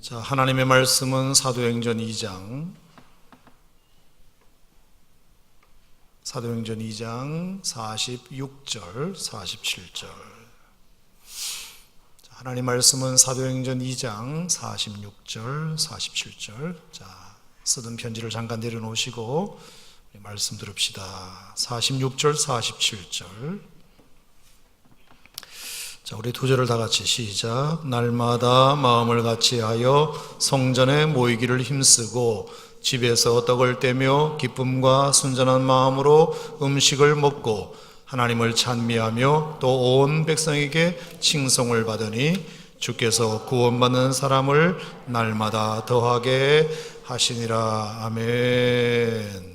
자, 하나님의 말씀은 사도행전 2장 46절, 47절. 하나님 말씀은 사도행전 2장 46절, 47절. 자, 쓰던 편지를 잠깐 내려놓으시고 말씀 들읍시다. 46절, 47절. 자, 우리 두 절을 다 같이 시작. 날마다 마음을 같이하여 성전에 모이기를 힘쓰고 집에서 떡을 떼며 기쁨과 순전한 마음으로 음식을 먹고 하나님을 찬미하며 또 온 백성에게 칭송을 받으니 주께서 구원받는 사람을 날마다 더하게 하시니라. 아멘.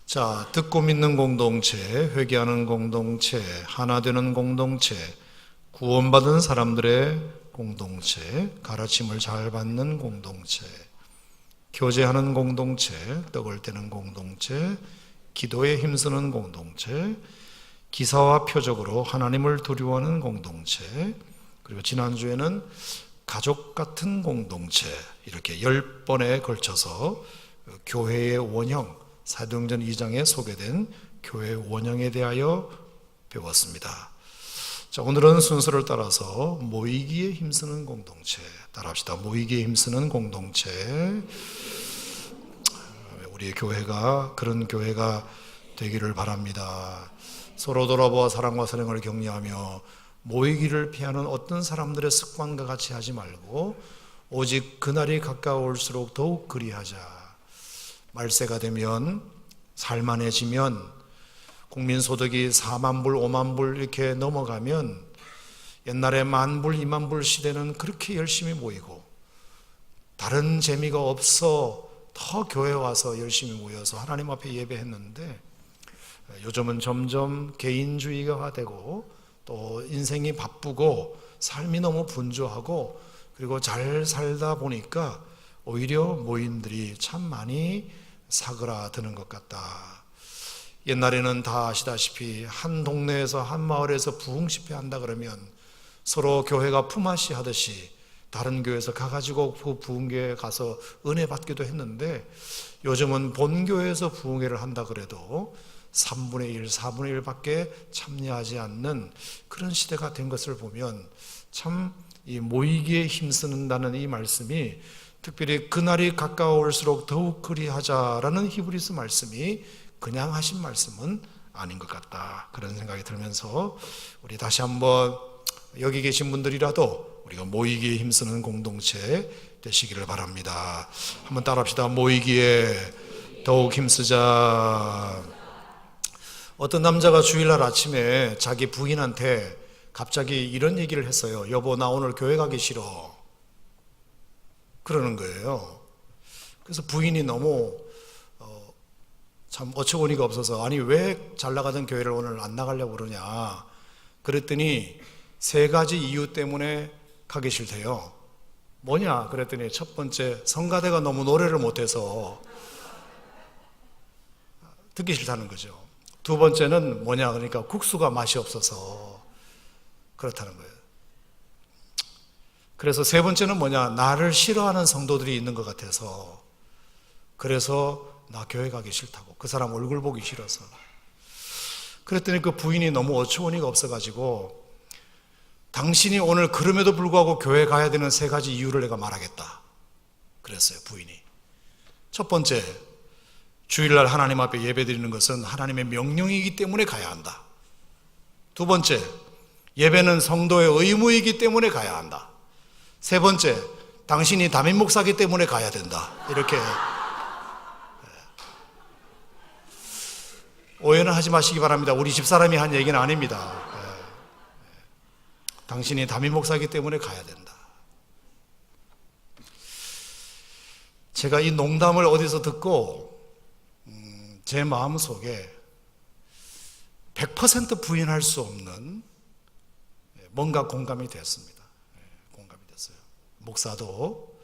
자, 듣고 믿는 공동체, 회개하는 공동체, 하나 되는 공동체, 구원받은 사람들의 공동체, 가르침을 잘 받는 공동체, 교제하는 공동체, 떡을 떼는 공동체, 기도에 힘쓰는 공동체, 기사와 표적으로 하나님을 두려워하는 공동체, 그리고 지난주에는 가족 같은 공동체, 이렇게 10번에 걸쳐서 교회의 원형, 사도행전 2장에 소개된 교회의 원형에 대하여 배웠습니다. 자, 오늘은 순서를 따라서 모이기에 힘쓰는 공동체, 따라합시다. 모이기에 힘쓰는 공동체. 우리의 교회가 그런 교회가 되기를 바랍니다. 서로 돌아보아 사랑과 사랑을 격려하며 모이기를 피하는 어떤 사람들의 습관과 같이 하지 말고 오직 그날이 가까울수록 더욱 그리하자. 말세가 되면 살만해지면 국민소득이 4만 불, 5만 불 이렇게 넘어가면 옛날에 10,000불, 20,000불 시대는 그렇게 열심히 모이고 다른 재미가 없어 더 교회 와서 열심히 모여서 하나님 앞에 예배했는데 요즘은 점점 개인주의가 되고 또 인생이 바쁘고 삶이 너무 분주하고 그리고 잘 살다 보니까 오히려 모임들이 참 많이 사그라드는 것 같다. 옛날에는 다 아시다시피 한 동네에서 한 마을에서 부흥 집회 한다 그러면 서로 교회가 품앗이 하듯이 다른 교회에서 가가지고 그 부흥회에 가서 은혜 받기도 했는데 요즘은 본교회에서 부흥회를 한다 그래도 3분의 1, 4분의 1밖에 참여하지 않는 그런 시대가 된 것을 보면 참 이 모이기에 힘쓰는다는 이 말씀이 특별히 그날이 가까울수록 더욱 그리하자라는 히브리서 말씀이 그냥 하신 말씀은 아닌 것 같다, 그런 생각이 들면서 우리 다시 한번 여기 계신 분들이라도 우리가 모이기에 힘쓰는 공동체 되시기를 바랍니다. 한번 따라합시다. 모이기에 더욱 힘쓰자. 어떤 남자가 주일날 아침에 자기 부인한테 갑자기 이런 얘기를 했어요. 여보, 나 오늘 교회 가기 싫어. 그러는 거예요. 그래서 부인이 너무 참 어처구니가 없어서 아니 왜 잘 나가던 교회를 오늘 안 나가려고 그러냐 그랬더니 3가지 이유 때문에 가기 싫대요. 뭐냐 그랬더니 첫 번째, 성가대가 너무 노래를 못해서 듣기 싫다는 거죠. 두 번째는 뭐냐 그러니까 국수가 맛이 없어서 그렇다는 거예요. 그래서 세 번째는 뭐냐, 나를 싫어하는 성도들이 있는 것 같아서, 그래서 나 교회 가기 싫다고, 그 사람 얼굴 보기 싫어서. 그랬더니 그 부인이 너무 어처구니가 없어가지고 당신이 오늘 그럼에도 불구하고 교회 가야 되는 3가지 이유를 내가 말하겠다 그랬어요. 부인이 첫 번째, 주일날 하나님 앞에 예배드리는 것은 하나님의 명령이기 때문에 가야 한다. 두 번째, 예배는 성도의 의무이기 때문에 가야 한다. 세 번째, 당신이 담임 목사이기 때문에 가야 된다. 이렇게 오해는 하지 마시기 바랍니다. 우리 집사람이 한 얘기는 아닙니다. 당신이 담임 목사이기 때문에 가야 된다. 제가 이 농담을 어디서 듣고 제 마음속에 100% 부인할 수 없는 뭔가 공감이 됐습니다. 공감이 됐어요. 목사도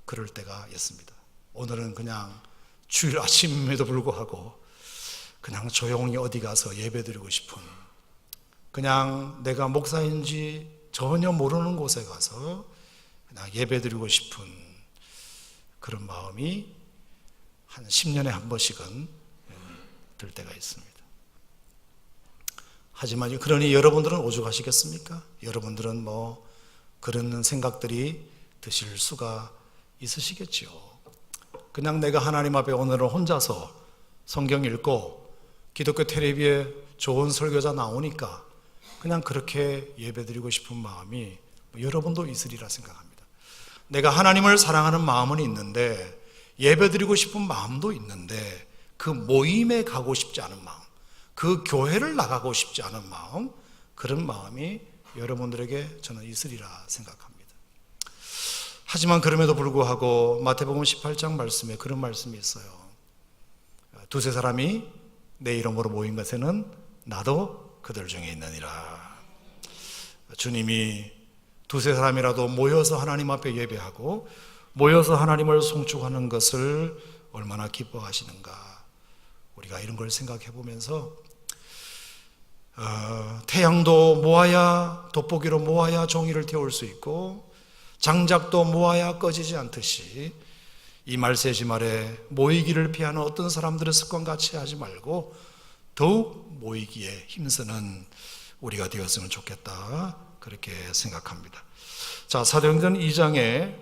그럴 때가 있습니다. 오늘은 그냥 주일 아침임에도 불구하고 그냥 조용히 어디 가서 예배드리고 싶은, 그냥 내가 목사인지 전혀 모르는 곳에 가서 그냥 예배드리고 싶은 그런 마음이 한 10년에 한 번씩은 들 때가 있습니다. 하지만 그러니 여러분들은 오죽하시겠습니까? 여러분들은 그런 생각들이 드실 수가 있으시겠죠. 그냥 내가 하나님 앞에 오늘은 혼자서 성경 읽고 기독교 텔레비에 좋은 설교자 나오니까 그냥 그렇게 예배드리고 싶은 마음이 여러분도 있으리라 생각합니다. 내가 하나님을 사랑하는 마음은 있는데 예배드리고 싶은 마음도 있는데 그 모임에 가고 싶지 않은 마음, 그 교회를 나가고 싶지 않은 마음, 그런 마음이 여러분들에게 저는 있으리라 생각합니다. 하지만 그럼에도 불구하고 마태복음 18장 말씀에 그런 말씀이 있어요. 두세 사람이 내 이름으로 모인 것에는 나도 그들 중에 있느니라. 주님이 두세 사람이라도 모여서 하나님 앞에 예배하고 모여서 하나님을 송축하는 것을 얼마나 기뻐하시는가. 우리가 이런 걸 생각해 보면서 태양도 모아야, 돋보기로 모아야 종이를 태울 수 있고 장작도 모아야 꺼지지 않듯이 이 말세지 말에 모이기를 피하는 어떤 사람들의 습관같이 하지 말고 더욱 모이기에 힘쓰는 우리가 되었으면 좋겠다, 그렇게 생각합니다. 자, 사도행전 2장에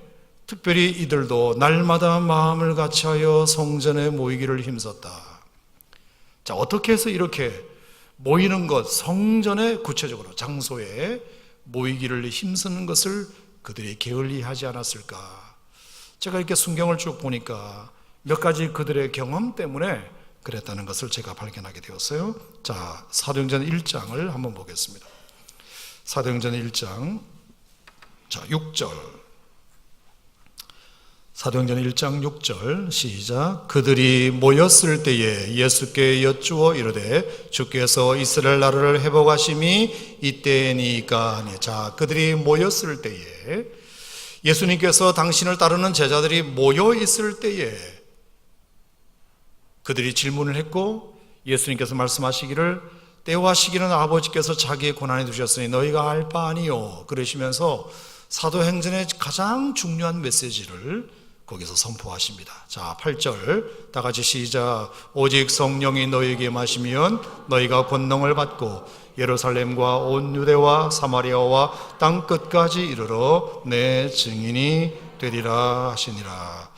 특별히 이들도 날마다 마음을 같이하여 성전에 모이기를 힘썼다. 자, 어떻게 해서 이렇게 모이는 것, 성전에 구체적으로 장소에 모이기를 힘쓰는 것을 그들이 게을리하지 않았을까? 제가 이렇게 순경을 쭉 보니까 몇 가지 그들의 경험 때문에 그랬다는 것을 제가 발견하게 되었어요. 자, 사도행전 1장을 한번 보겠습니다. 사도행전 1장, 자, 6절. 사도행전 1장 6절 시작. 그들이 모였을 때에 예수께 여쭈어 이르되 주께서 이스라엘 나라를 회복하심이 이때니까. 자, 그들이 모였을 때에, 예수님께서 당신을 따르는 제자들이 모여 있을 때에 그들이 질문을 했고 예수님께서 말씀하시기를 때와 시기는 아버지께서 자기의 고난에 두셨으니 너희가 알 바 아니요 그러시면서 사도행전의 가장 중요한 메시지를 거기서 선포하십니다. 자, 8절 다 같이 시작. 오직 성령이 너희에게 임하시면 너희가 권능을 받고 예루살렘과 온 유대와 사마리아와 땅 끝까지 이르러 내 증인이 되리라 하시니라.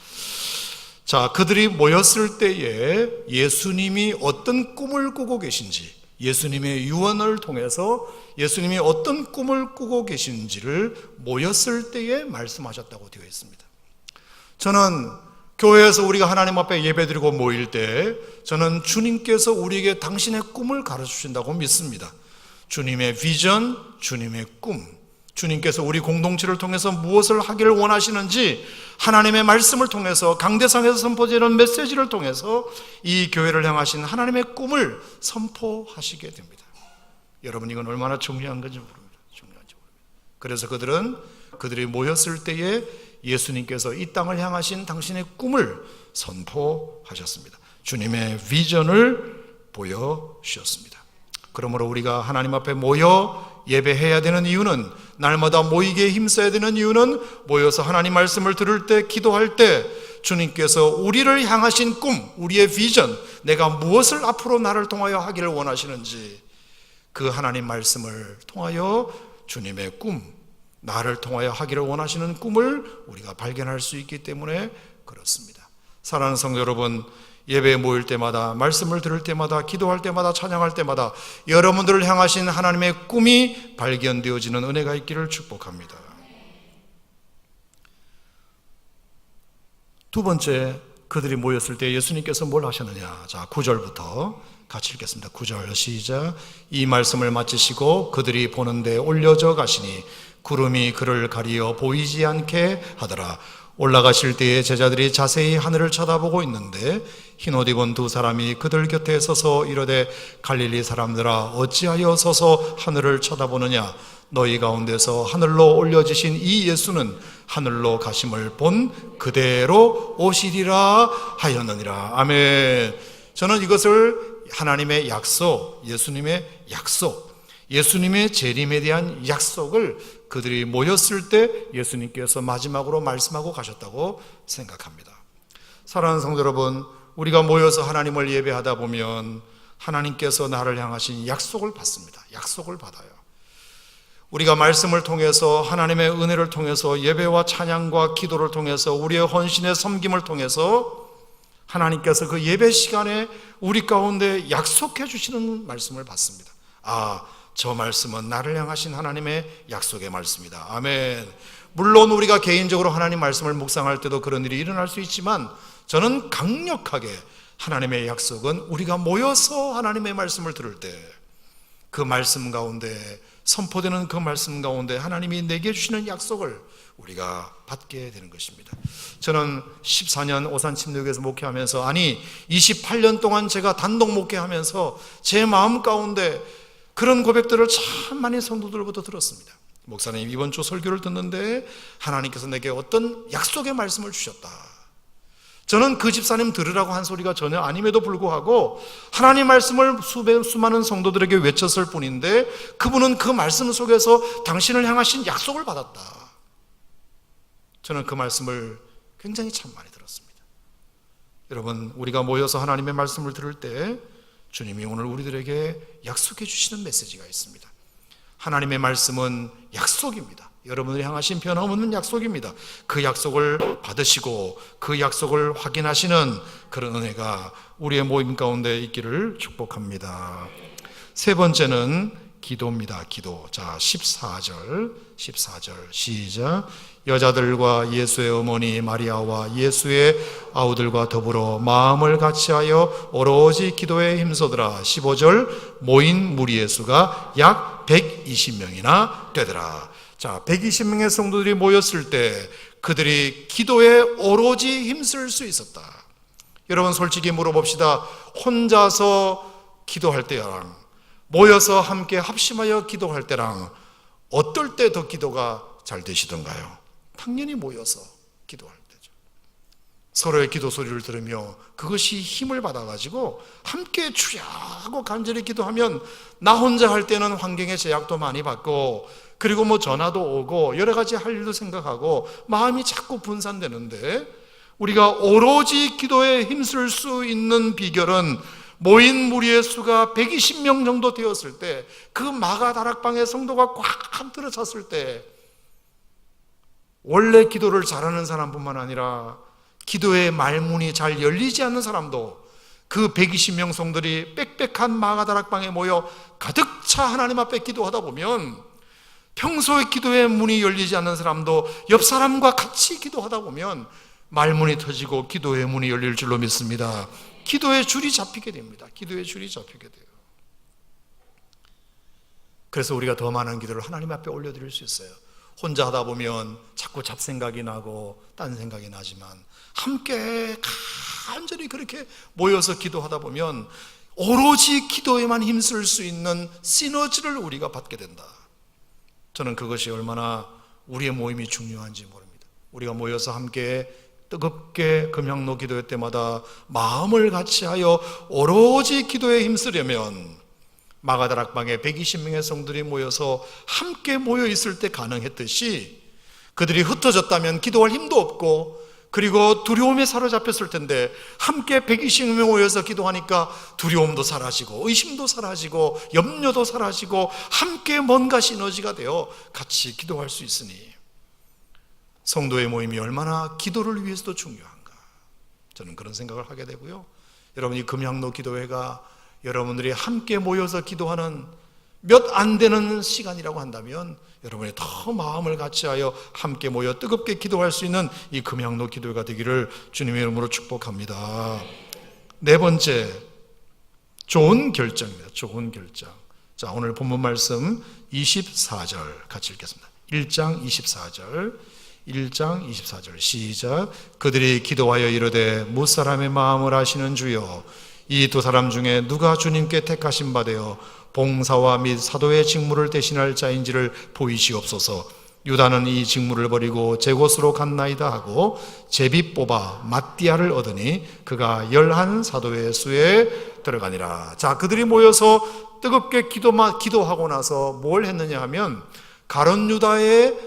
자, 그들이 모였을 때에 예수님이 어떤 꿈을 꾸고 계신지, 예수님의 유언을 통해서 예수님이 어떤 꿈을 꾸고 계신지를 모였을 때에 말씀하셨다고 되어 있습니다. 저는 교회에서 우리가 하나님 앞에 예배드리고 모일 때 저는 주님께서 우리에게 당신의 꿈을 가르쳐주신다고 믿습니다. 주님의 비전, 주님의 꿈, 주님께서 우리 공동체를 통해서 무엇을 하기를 원하시는지 하나님의 말씀을 통해서 강대상에서 선포되는 메시지를 통해서 이 교회를 향하신 하나님의 꿈을 선포하시게 됩니다. 여러분, 이건 얼마나 중요한 건지 모릅니다. 중요한지 모릅니다. 그래서 그들이 모였을 때에 예수님께서 이 땅을 향하신 당신의 꿈을 선포하셨습니다. 주님의 비전을 보여주셨습니다. 그러므로 우리가 하나님 앞에 모여 예배해야 되는 이유는, 날마다 모이기에 힘써야 되는 이유는, 모여서 하나님 말씀을 들을 때, 기도할 때 주님께서 우리를 향하신 꿈, 우리의 비전, 내가 무엇을 앞으로 나를 통하여 하기를 원하시는지 그 하나님 말씀을 통하여 주님의 꿈, 나를 통하여 하기를 원하시는 꿈을 우리가 발견할 수 있기 때문에 그렇습니다. 사랑하는 성도 여러분, 예배에 모일 때마다, 말씀을 들을 때마다, 기도할 때마다, 찬양할 때마다 여러분들을 향하신 하나님의 꿈이 발견되어지는 은혜가 있기를 축복합니다. 두 번째, 그들이 모였을 때 예수님께서 뭘 하셨느냐. 자, 9절부터 같이 읽겠습니다. 9절 시작. 이 말씀을 마치시고 그들이 보는데 올려져 가시니 구름이 그를 가리어 보이지 않게 하더라. 올라가실 때에 제자들이 자세히 하늘을 쳐다보고 있는데 흰옷 입은 두 사람이 그들 곁에 서서 이르되 갈릴리 사람들아 어찌하여 서서 하늘을 쳐다보느냐. 너희 가운데서 하늘로 올려지신 이 예수는 하늘로 가심을 본 그대로 오시리라 하였느니라. 아멘. 저는 이것을 하나님의 약속, 예수님의 약속, 예수님의 재림에 대한 약속을 그들이 모였을 때 예수님께서 마지막으로 말씀하고 가셨다고 생각합니다. 사랑하는 성도 여러분, 우리가 모여서 하나님을 예배하다 보면 하나님께서 나를 향하신 약속을 받습니다. 약속을 받아요. 우리가 말씀을 통해서, 하나님의 은혜를 통해서, 예배와 찬양과 기도를 통해서, 우리의 헌신의 섬김을 통해서 하나님께서 그 예배 시간에 우리 가운데 약속해 주시는 말씀을 받습니다. 저 말씀은 나를 향하신 하나님의 약속의 말씀이다. 아멘. 물론 우리가 개인적으로 하나님 말씀을 묵상할 때도 그런 일이 일어날 수 있지만, 저는 강력하게 하나님의 약속은 우리가 모여서 하나님의 말씀을 들을 때 그 말씀 가운데, 선포되는 그 말씀 가운데 하나님이 내게 주시는 약속을 우리가 받게 되는 것입니다. 저는 14년 오산침례교회에서 목회하면서, 28년 동안 제가 단독 목회하면서 제 마음 가운데 그런 고백들을 참 많이 성도들로부터 들었습니다. 목사님, 이번 주 설교를 듣는데 하나님께서 내게 어떤 약속의 말씀을 주셨다. 저는 그 집사님 들으라고 한 소리가 전혀 아님에도 불구하고 하나님 말씀을 수많은 성도들에게 외쳤을 뿐인데, 그분은 그 말씀 속에서 당신을 향하신 약속을 받았다. 저는 그 말씀을 굉장히 참 많이 들었습니다. 여러분, 우리가 모여서 하나님의 말씀을 들을 때 주님이 오늘 우리들에게 약속해 주시는 메시지가 있습니다. 하나님의 말씀은 약속입니다. 여러분을 향하신 변함없는 약속입니다. 그 약속을 받으시고 그 약속을 확인하시는 그런 은혜가 우리의 모임 가운데 있기를 축복합니다. 세 번째는 기도입니다. 기도. 자, 14절 시작. 여자들과 예수의 어머니 마리아와 예수의 아우들과 더불어 마음을 같이하여 오로지 기도에 힘써더라. 15절, 모인 무리의 수가 약 120명이나 되더라. 자, 120명의 성도들이 모였을 때 그들이 기도에 오로지 힘쓸 수 있었다. 여러분, 솔직히 물어봅시다. 혼자서 기도할 때랑 모여서 함께 합심하여 기도할 때랑 어떨 때 더 기도가 잘 되시던가요? 당연히 모여서 기도할 때죠. 서로의 기도 소리를 들으며 그것이 힘을 받아가지고 함께 주야하고 간절히 기도하면, 나 혼자 할 때는 환경의 제약도 많이 받고, 그리고 전화도 오고 여러 가지 할 일도 생각하고 마음이 자꾸 분산되는데, 우리가 오로지 기도에 힘쓸 수 있는 비결은 모인 무리의 수가 120명 정도 되었을 때, 그 마가 다락방에 성도가 꽉 들어찼을 때, 원래 기도를 잘하는 사람뿐만 아니라 기도의 말문이 잘 열리지 않는 사람도 그 120명 성들이 빽빽한 마가 다락방에 모여 가득 차 하나님 앞에 기도하다 보면, 평소에 기도의 문이 열리지 않는 사람도 옆 사람과 같이 기도하다 보면 말문이 터지고 기도의 문이 열릴 줄로 믿습니다. 기도의 줄이 잡히게 됩니다. 기도의 줄이 잡히게 돼요. 그래서 우리가 더 많은 기도를 하나님 앞에 올려드릴 수 있어요. 혼자 하다 보면 자꾸 잡생각이 나고 딴 생각이 나지만, 함께 간절히 그렇게 모여서 기도하다 보면 오로지 기도에만 힘쓸 수 있는 시너지를 우리가 받게 된다. 저는 그것이 얼마나 우리의 모임이 중요한지 모릅니다. 우리가 모여서 함께 뜨겁게 금향로 기도회 때마다 마음을 같이하여 오로지 기도에 힘쓰려면, 마가다락방에 120명의 성들이 모여서 함께 모여 있을 때 가능했듯이, 그들이 흩어졌다면 기도할 힘도 없고, 그리고 두려움에 사로잡혔을 텐데 함께 120명 모여서 기도하니까 두려움도 사라지고 의심도 사라지고 염려도 사라지고 함께 뭔가 시너지가 되어 같이 기도할 수 있으니, 성도의 모임이 얼마나 기도를 위해서도 중요한가, 저는 그런 생각을 하게 되고요. 여러분, 이 금향로 기도회가 여러분들이 함께 모여서 기도하는 몇 안 되는 시간이라고 한다면, 여러분이 더 마음을 같이하여 함께 모여 뜨겁게 기도할 수 있는 이 금향로 기도회가 되기를 주님의 이름으로 축복합니다. 네 번째, 좋은 결정입니다. 좋은 결정. 자, 오늘 본문 말씀 24절 같이 읽겠습니다. 1장 24절 시작. 그들이 기도하여 이르되 무사람의 마음을 아시는 주여, 이 두 사람 중에 누가 주님께 택하신 바 되어 봉사와 및 사도의 직무를 대신할 자인지를 보이시옵소서. 유다는 이 직무를 버리고 제 곳으로 갔나이다 하고 제비 뽑아 마띠아를 얻으니 그가 11 사도의 수에 들어가니라. 자, 그들이 모여서 뜨겁게 기도하고 나서 뭘 했느냐 하면 가룟 유다의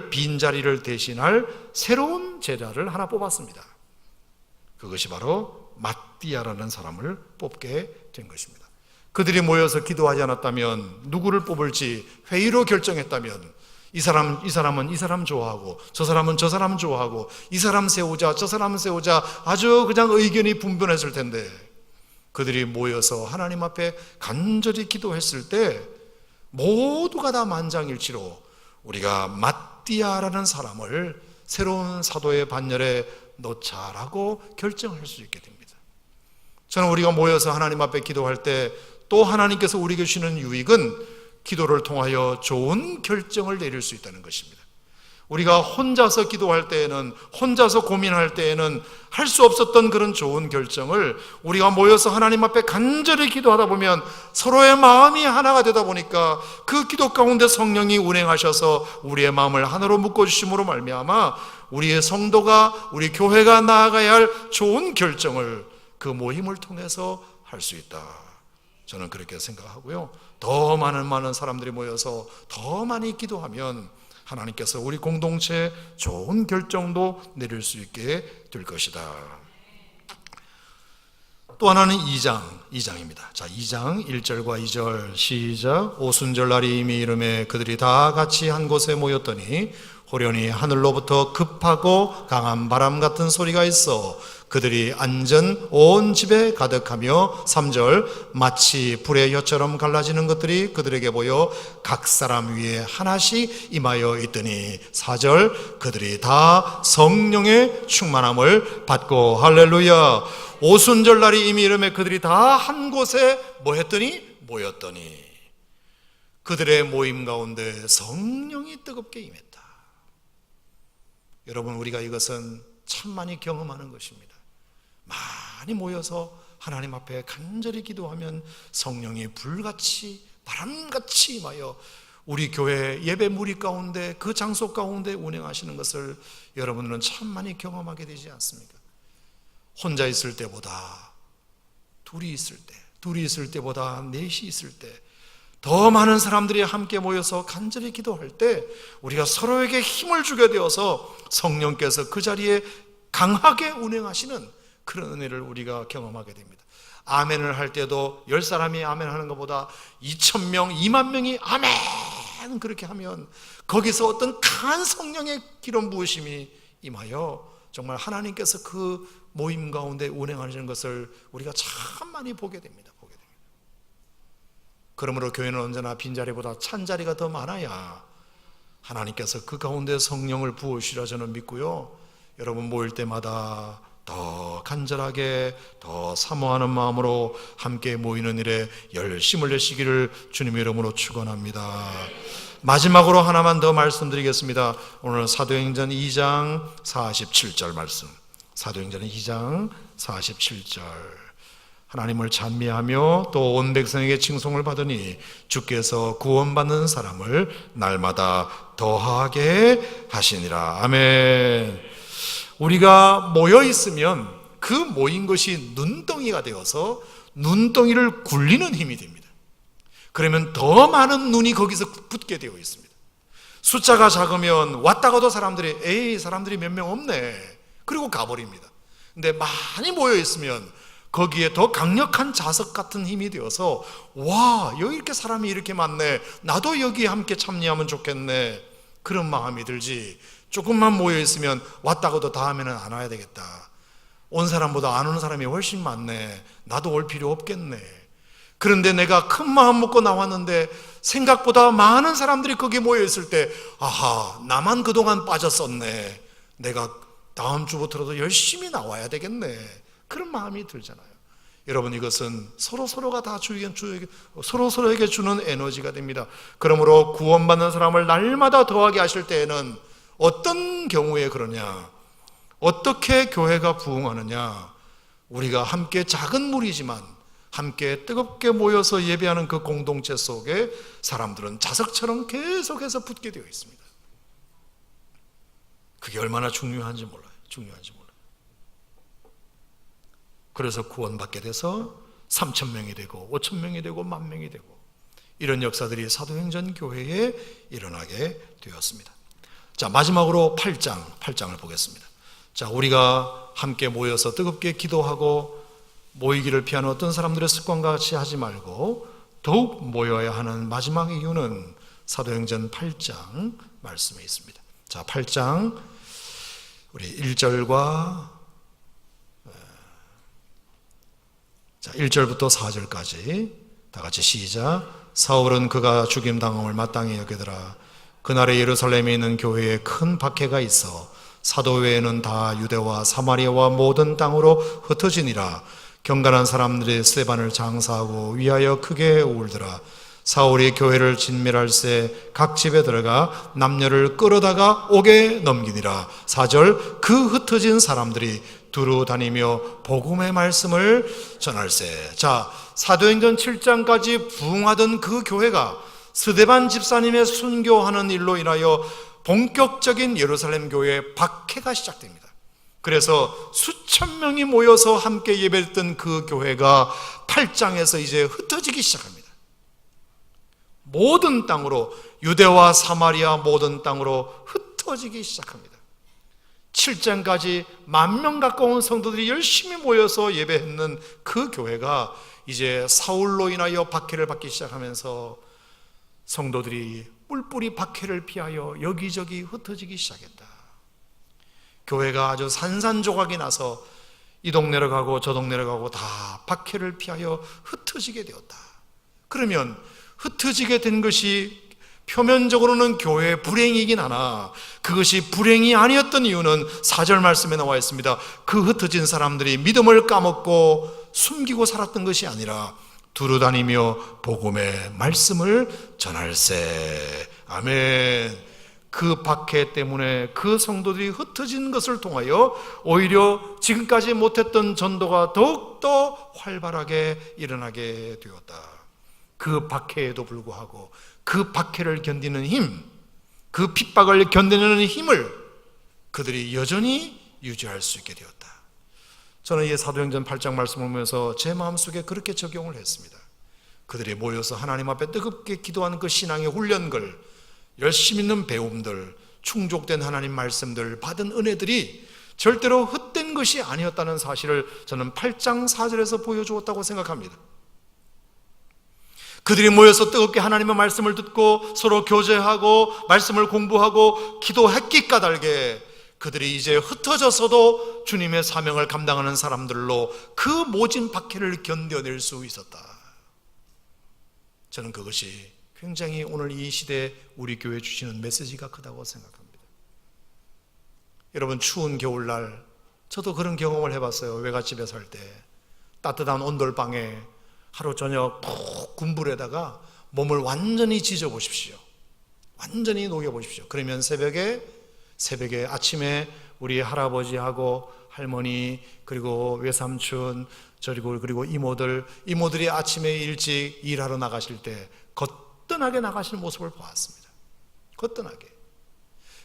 빈자리를 대신할 새로운 제자를 하나 뽑았습니다. 그것이 바로 마띠아라는 사람을 뽑게 된 것입니다. 그들이 모여서 기도하지 않았다면 누구를 뽑을지 회의로 결정했다면 이 사람은 이 사람 좋아하고 저 사람은 저 사람 좋아하고 이 사람 세우자 저 사람 세우자 아주 그냥 의견이 분분했을 텐데 그들이 모여서 하나님 앞에 간절히 기도했을 때 모두가 다 만장일치로 우리가 마띠아라는 사람을 새로운 사도의 반열에 놓자라고 결정할 수 있게 됩니다. 저는 우리가 모여서 하나님 앞에 기도할 때 또 하나님께서 우리에게 주시는 유익은 기도를 통하여 좋은 결정을 내릴 수 있다는 것입니다. 우리가 혼자서 기도할 때에는, 혼자서 고민할 때에는 할 수 없었던 그런 좋은 결정을 우리가 모여서 하나님 앞에 간절히 기도하다 보면 서로의 마음이 하나가 되다 보니까 그 기도 가운데 성령이 운행하셔서 우리의 마음을 하나로 묶어주심으로 말미암아 우리의 성도가, 우리 교회가 나아가야 할 좋은 결정을 그 모임을 통해서 할 수 있다. 저는 그렇게 생각하고요. 더 많은 사람들이 모여서 더 많이 기도하면 하나님께서 우리 공동체에 좋은 결정도 내릴 수 있게 될 것이다. 또 하나는 2장입니다. 자, 2장 1절과 2절 시작. 오순절날이 이미 이르매 그들이 다 같이 한 곳에 모였더니 호련히 하늘로부터 급하고 강한 바람 같은 소리가 있어 그들이 앉은 온 집에 가득하며 3절 마치 불의 혀처럼 갈라지는 것들이 그들에게 보여 각 사람 위에 하나씩 임하여 있더니 4절 그들이 다 성령의 충만함을 받고 할렐루야. 오순절날이 이미 이르매 그들이 다 한 곳에 모였더니 그들의 모임 가운데 성령이 뜨겁게 임했다. 여러분, 우리가 이것은 참 많이 경험하는 것입니다. 많이 모여서 하나님 앞에 간절히 기도하면 성령이 불같이 바람같이 임하여 우리 교회 예배 무리 가운데 그 장소 가운데 운행하시는 것을 여러분들은 참 많이 경험하게 되지 않습니까? 혼자 있을 때보다 둘이 있을 때보다 넷이 있을 때 더 많은 사람들이 함께 모여서 간절히 기도할 때 우리가 서로에게 힘을 주게 되어서 성령께서 그 자리에 강하게 운행하시는 그런 은혜를 우리가 경험하게 됩니다. 아멘을 할 때도 10사람이 아멘하는 것보다 2,000명, 2만 명이 아멘 그렇게 하면 거기서 어떤 강한 성령의 기름 부으심이 임하여 정말 하나님께서 그 모임 가운데 운행하시는 것을 우리가 참 많이 보게 됩니다. 그러므로 교회는 언제나 빈자리보다 찬자리가 더 많아야 하나님께서 그 가운데 성령을 부으시라 저는 믿고요. 여러분 모일 때마다 더 간절하게 더 사모하는 마음으로 함께 모이는 일에 열심을 내시기를 주님의 이름으로 축원합니다. 마지막으로 하나만 더 말씀드리겠습니다. 오늘 사도행전 2장 47절 말씀. 사도행전 2장 47절. 하나님을 찬미하며 또 온 백성에게 칭송을 받으니 주께서 구원받는 사람을 날마다 더하게 하시니라. 아멘. 우리가 모여 있으면 그 모인 것이 눈덩이가 되어서 눈덩이를 굴리는 힘이 됩니다. 그러면 더 많은 눈이 거기서 붙게 되어 있습니다. 숫자가 작으면 왔다가도 사람들이 몇 명 없네 그리고 가버립니다. 근데 많이 모여 있으면 거기에 더 강력한 자석 같은 힘이 되어서 와, 여기 이렇게 사람이 이렇게 많네, 나도 여기 함께 참여하면 좋겠네, 그런 마음이 들지. 조금만 모여 있으면 왔다가도 다음에는 안 와야 되겠다, 온 사람보다 안 오는 사람이 훨씬 많네, 나도 올 필요 없겠네. 그런데 내가 큰 마음 먹고 나왔는데 생각보다 많은 사람들이 거기에 모여 있을 때 아하, 나만 그동안 빠졌었네, 내가 다음 주부터라도 열심히 나와야 되겠네, 그런 마음이 들잖아요. 여러분, 이것은 서로서로가 다 서로서로에게 주는 에너지가 됩니다. 그러므로 구원받는 사람을 날마다 더하게 하실 때에는 어떤 경우에 그러냐, 어떻게 교회가 부흥하느냐, 우리가 함께 작은 무리지만 함께 뜨겁게 모여서 예배하는 그 공동체 속에 사람들은 자석처럼 계속해서 붙게 되어 있습니다. 그게 얼마나 중요한지 몰라요. 그래서 구원받게 돼서 3,000명이 되고 5,000명이 되고 10,000명이 되고 이런 역사들이 사도행전 교회에 일어나게 되었습니다. 자, 마지막으로 8장을 보겠습니다. 자, 우리가 함께 모여서 뜨겁게 기도하고 모이기를 피하는 어떤 사람들의 습관과 같이 하지 말고 더욱 모여야 하는 마지막 이유는 사도행전 8장 말씀에 있습니다. 자, 8장 우리 1절과 1절부터 4절까지 다 같이 시작. 사울은 그가 죽임당함을 마땅히 여기더라. 그날에 예루살렘에 있는 교회에 큰 박해가 있어 사도 외에는 다 유대와 사마리아와 모든 땅으로 흩어지니라. 경건한 사람들이 스데반을 장사하고 위하여 크게 울더라. 사울이 교회를 진멸할새 각 집에 들어가 남녀를 끌어다가 옥에 넘기니라. 4절 그 흩어진 사람들이 두루 다니며 복음의 말씀을 전할세. 자, 사도행전 7장까지 부흥하던 그 교회가 스데반 집사님의 순교하는 일로 인하여 본격적인 예루살렘 교회의 박해가 시작됩니다. 그래서 수천 명이 모여서 함께 예배했던 그 교회가 8장에서 이제 흩어지기 시작합니다. 모든 땅으로, 유대와 사마리아 모든 땅으로 흩어지기 시작합니다. 7장까지 10,000명 가까운 성도들이 열심히 모여서 예배했는 그 교회가 이제 사울로 인하여 박해를 받기 시작하면서 성도들이 뿔뿔이 박해를 피하여 여기저기 흩어지기 시작했다. 교회가 아주 산산조각이 나서 이 동네로 가고 저 동네로 가고 다 박해를 피하여 흩어지게 되었다. 그러면 흩어지게 된 것이 표면적으로는 교회의 불행이긴 하나 그것이 불행이 아니었던 이유는 4절 말씀에 나와 있습니다. 그 흩어진 사람들이 믿음을 까먹고 숨기고 살았던 것이 아니라 두루다니며 복음의 말씀을 전할세. 아멘. 그 박해 때문에 그 성도들이 흩어진 것을 통하여 오히려 지금까지 못했던 전도가 더욱더 활발하게 일어나게 되었다. 그 박해에도 불구하고 그 박해를 견디는 힘, 그 핍박을 견디는 힘을 그들이 여전히 유지할 수 있게 되었다. 저는 이 사도행전 8장 말씀을 보면서 제 마음속에 그렇게 적용을 했습니다. 그들이 모여서 하나님 앞에 뜨겁게 기도하는 그 신앙의 훈련들, 열심 있는 배움들, 충족된 하나님 말씀들, 받은 은혜들이 절대로 헛된 것이 아니었다는 사실을 저는 8장 4절에서 보여주었다고 생각합니다. 그들이 모여서 뜨겁게 하나님의 말씀을 듣고 서로 교제하고 말씀을 공부하고 기도했기 까닭에 그들이 이제 흩어져서도 주님의 사명을 감당하는 사람들로 그 모진 박해를 견뎌낼 수 있었다. 저는 그것이 굉장히 오늘 이 시대에 우리 교회에 주시는 메시지가 크다고 생각합니다. 여러분, 추운 겨울날 저도 그런 경험을 해봤어요. 외갓집에 살 때 따뜻한 온돌방에 하루 저녁 푹 군불에다가 몸을 완전히 지져 보십시오. 완전히 녹여 보십시오. 그러면 새벽에 아침에 우리 할아버지하고 할머니 그리고 외삼촌 그리고 이모들이 아침에 일찍 일하러 나가실 때 거뜬하게 나가시는 모습을 보았습니다. 거뜬하게.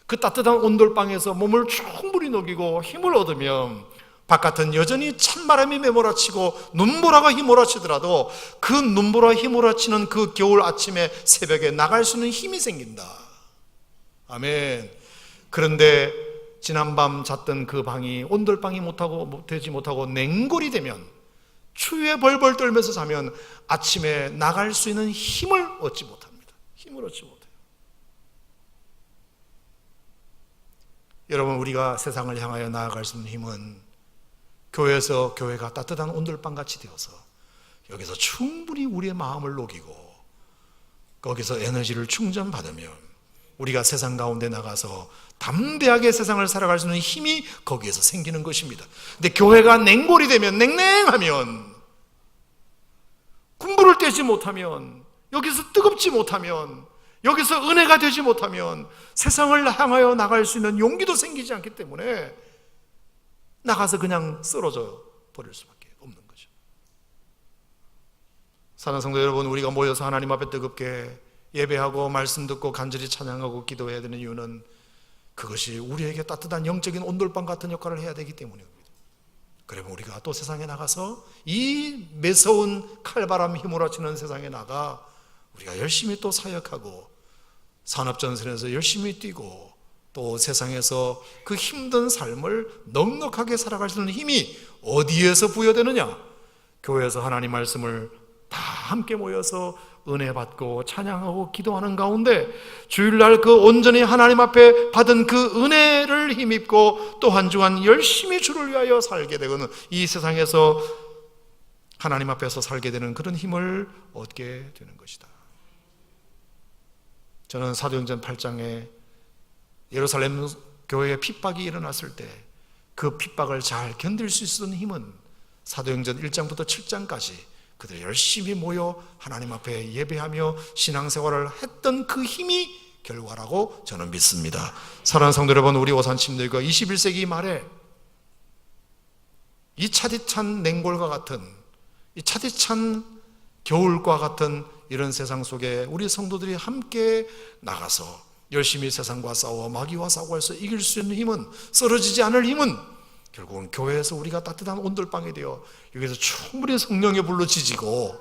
그 따뜻한 온돌방에서 몸을 충분히 녹이고 힘을 얻으면 바깥은 여전히 찬바람이 매몰아치고 눈보라가 휘몰아치더라도 그 눈보라 휘몰아치는 그 겨울 아침에 새벽에 나갈 수 있는 힘이 생긴다. 아멘. 그런데 지난밤 잤던 그 방이 온돌방이 되지 못하고 냉골이 되면 추위에 벌벌 떨면서 자면 아침에 나갈 수 있는 힘을 얻지 못합니다. 힘을 얻지 못해요. 여러분, 우리가 세상을 향하여 나아갈 수 있는 힘은 교회가 따뜻한 온돌방 같이 되어서 여기서 충분히 우리의 마음을 녹이고 거기서 에너지를 충전받으면 우리가 세상 가운데 나가서 담대하게 세상을 살아갈 수 있는 힘이 거기에서 생기는 것입니다. 근데 교회가 냉골이 되면, 냉랭하면, 군부를 떼지 못하면, 여기서 뜨겁지 못하면, 여기서 은혜가 되지 못하면 세상을 향하여 나갈 수 있는 용기도 생기지 않기 때문에 나가서 그냥 쓰러져 버릴 수밖에 없는 거죠. 사랑하는 성도 여러분, 우리가 모여서 하나님 앞에 뜨겁게 예배하고 말씀 듣고 간절히 찬양하고 기도해야 되는 이유는 그것이 우리에게 따뜻한 영적인 온돌방 같은 역할을 해야 되기 때문입니다. 그러면 우리가 또 세상에 나가서 이 매서운 칼바람 휘몰아치는 세상에 나가 우리가 열심히 또 사역하고 산업전선에서 열심히 뛰고 또 세상에서 그 힘든 삶을 넉넉하게 살아갈 수 있는 힘이 어디에서 부여되느냐? 교회에서 하나님 말씀을 다 함께 모여서 은혜 받고 찬양하고 기도하는 가운데 주일날 그 온전히 하나님 앞에 받은 그 은혜를 힘입고 또 한 주간 열심히 주를 위하여 살게 되고는 이 세상에서 하나님 앞에서 살게 되는 그런 힘을 얻게 되는 것이다. 저는 사도행전 8장에 예루살렘 교회에 핍박이 일어났을 때 그 핍박을 잘 견딜 수 있었던 힘은 사도행전 1장부터 7장까지 그들 열심히 모여 하나님 앞에 예배하며 신앙생활을 했던 그 힘이 결과라고 저는 믿습니다. 사랑하는 성도 여러분, 우리 오산침들과 21세기 말에 이 차디찬 냉골과 같은, 이 차디찬 겨울과 같은 이런 세상 속에 우리 성도들이 함께 나가서 열심히 세상과 싸워 마귀와 싸워서 이길 수 있는 힘은, 쓰러지지 않을 힘은 결국은 교회에서 우리가 따뜻한 온돌방이 되어 여기서 충분히 성령의 불로 지지고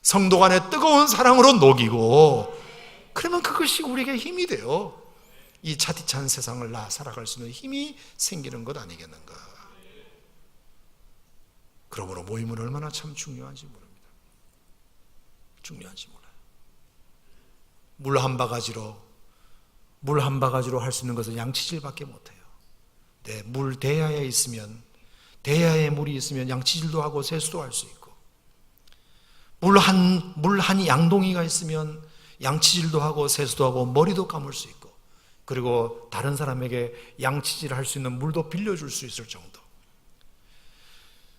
성도 간의 뜨거운 사랑으로 녹이고, 그러면 그것이 우리에게 힘이 돼요. 이 차디찬 세상을 살아갈 수 있는 힘이 생기는 것 아니겠는가. 그러므로 모임은 얼마나 참 중요한지 모릅니다. 중요한지 몰라요. 물 한 바가지로 할 수 있는 것은 양치질밖에 못해요. 네, 물 대야에 있으면, 대야에 물이 있으면 양치질도 하고 세수도 할 수 있고, 물 한 양동이가 있으면 양치질도 하고 세수도 하고 머리도 감을 수 있고, 그리고 다른 사람에게 양치질 할 수 있는 물도 빌려줄 수 있을 정도.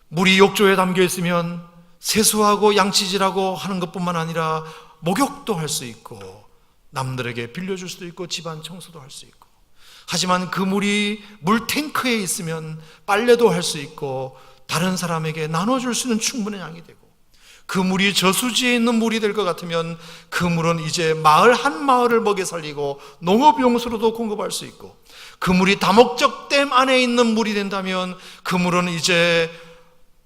물이 욕조에 담겨 있으면 세수하고 양치질하고 하는 것뿐만 아니라 목욕도 할 수 있고 남들에게 빌려줄 수도 있고 집안 청소도 할 수 있고, 하지만 그 물이 물탱크에 있으면 빨래도 할 수 있고 다른 사람에게 나눠줄 수 있는 충분한 양이 되고, 그 물이 저수지에 있는 물이 될 것 같으면 그 물은 이제 마을 한 마을을 먹여 살리고 농업용수로도 공급할 수 있고, 그 물이 다목적 댐 안에 있는 물이 된다면 그 물은 이제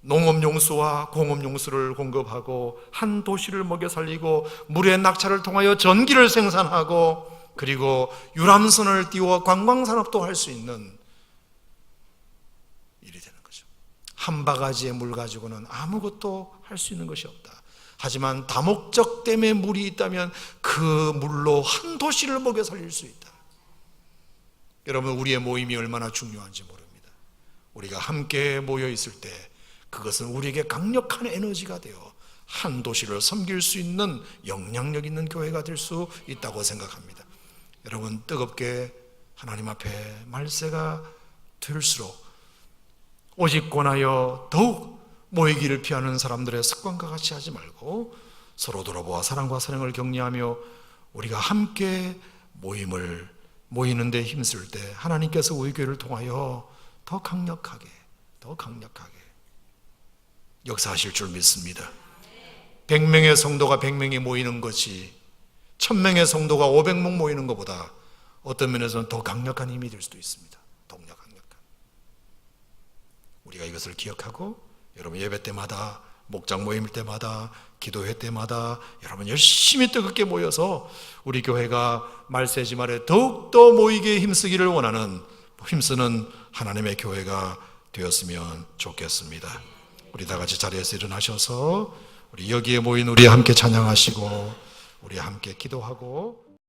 농업용수와 공업용수를 공급하고 한 도시를 먹여 살리고 물의 낙차를 통하여 전기를 생산하고 그리고 유람선을 띄워 관광산업도 할 수 있는 일이 되는 거죠. 한 바가지의 물 가지고는 아무것도 할 수 있는 것이 없다. 하지만 다목적 댐에 물이 있다면 그 물로 한 도시를 먹여 살릴 수 있다. 여러분, 우리의 모임이 얼마나 중요한지 모릅니다. 우리가 함께 모여 있을 때 그것은 우리에게 강력한 에너지가 되어 한 도시를 섬길 수 있는 영향력 있는 교회가 될 수 있다고 생각합니다. 여러분, 뜨겁게 하나님 앞에 말세가 될수록 오직 권하여 더욱 모이기를 피하는 사람들의 습관과 같이 하지 말고 서로 돌아보아 사랑과 사랑을 격려하며 우리가 함께 모이는 데 힘쓸 때 하나님께서 우리 교회를 통하여 더 강력하게 역사하실 줄 믿습니다. 100명의 성도가 100명이 모이는 것이 1000명의 성도가 500명 모이는 것보다 어떤 면에서는 더 강력한 힘이 될 수도 있습니다. 더 강력한. 우리가 이것을 기억하고 여러분 예배 때마다, 목장 모임 때마다, 기도회 때마다 여러분 열심히 뜨겁게 모여서 우리 교회가 말세지 말에 더욱더 모이게 힘쓰기를 원하는, 힘쓰는 하나님의 교회가 되었으면 좋겠습니다. 우리 다 같이 자리에서 일어나셔서 우리 여기에 모인 우리 함께 찬양하시고 우리 함께 기도하고